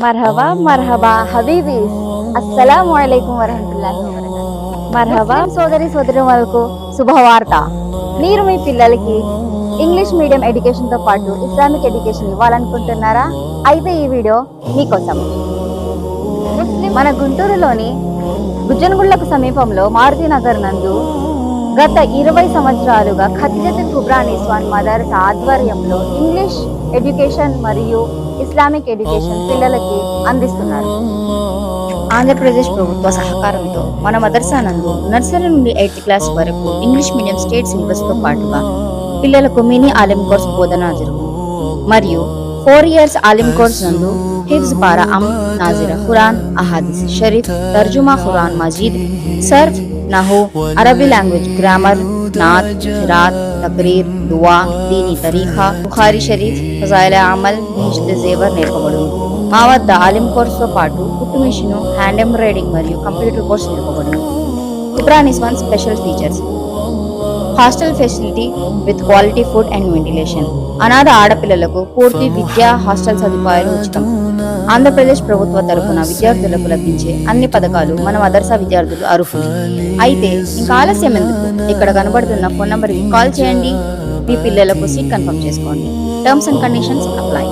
మర్హబా మర్హబా హబీబీస్ అస్సలాము అలైకుం వరహమతుల్లాహి వబరకాతుహు. మర్హబా సోదరులకు శుభవార్త. మీరు మీ పిల్లలకి ఇంగ్లీష్ మీడియం ఎడ్యుకేషన్తో పాటు ఇస్లామిక్ ఎడ్యుకేషన్ ఇవ్వాలనుకుంటున్నారా? అయితే ఈ వీడియో మీకోసం. మన గుంటూరులోని గుజ్జనగుళ్లకు సమీపంలో మారుతినగర్ నందు గత 20 సంవత్సరాలుగా ఖదీజతుల్ కుబ్రా నిస్వాన్ మదర్సా ఆధ్వర్యంలో ఇంగ్లీష్ ఎడ్యుకేషన్ మరియు ఇస్లామిక్ ఎడ్యుకేషన్ పిల్లలకి అందిస్తున్నారు. ఆంధ్రప్రదేశ్ ప్రభుత్వ సహకారంతో మన మదర్సా నందు నర్సరీ నుండి 8th క్లాస్ వరకు ఇంగ్లీష్ మీడియం స్టేట్ సిలబస్తో పాటుగా పిల్లలకు మినీ ఆలిం కోర్స్ బోధన జరుగుతుంది. మరియు 4 years ఆలిం కోర్స్ నందు హిఫ్జ్ పారా నాజిరా ఖురాన్ అహాదీస్ షరీఫ్ తర్జుమా ఖురాన్ మజీద్ సర్ఫ్ నహు అరబీ లాంగ్వేజ్ గ్రామర్ నాత్ ఖిరాత్ తక్రీర్ దువా దీనీ తరీఖా బుఖారీ షరీఫ్ ఫజాయిల్ అమల్ హిజ్ద్ జేవర్ నేర్పబడును. మా వద్ద ఆలిం కోర్సుతో పాటు కుట్టు మిషను హ్యాండ్ ఎంబ్రాయిడింగ్ మరియు కంప్యూటర్ కోర్స్ నేర్పబడును. Kubra Niswan special features: hostel facility with quality food and ventilation. అనాథ ఆడపిల్లలకు పూర్తి విద్యా హాస్టల్ సదుపాయాలు ఉచితం. ఆంధ్రప్రదేశ్ ప్రభుత్వ తరపున విద్యార్థులకు లభించే అన్ని పథకాలు మన మదర్సా విద్యార్థులు అర్హులు. అయితే ఇంకా ఆలస్యం ఎందుకు? ఇక్కడ కనబడుతున్న ఫోన్ నంబర్కి కాల్ చేయండి. మీ పిల్లలకు సీట్ కన్ఫర్మ్ చేసుకోండి. Terms and conditions apply.